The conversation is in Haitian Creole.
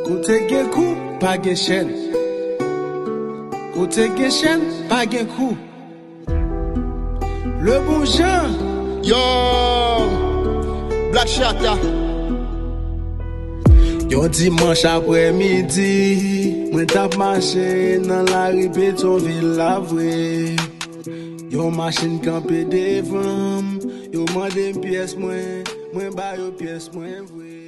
Kote gen kou, pa gen chen. Kote gen chen, pa gen kou. Le bon Jean. Yo, Black Chata. Yo dimanche après-midi, moi tap marché dans la rue Pétionville la vraie. Yo machine campé devant, yo mande pièce moi ba yo pièce moi vrai.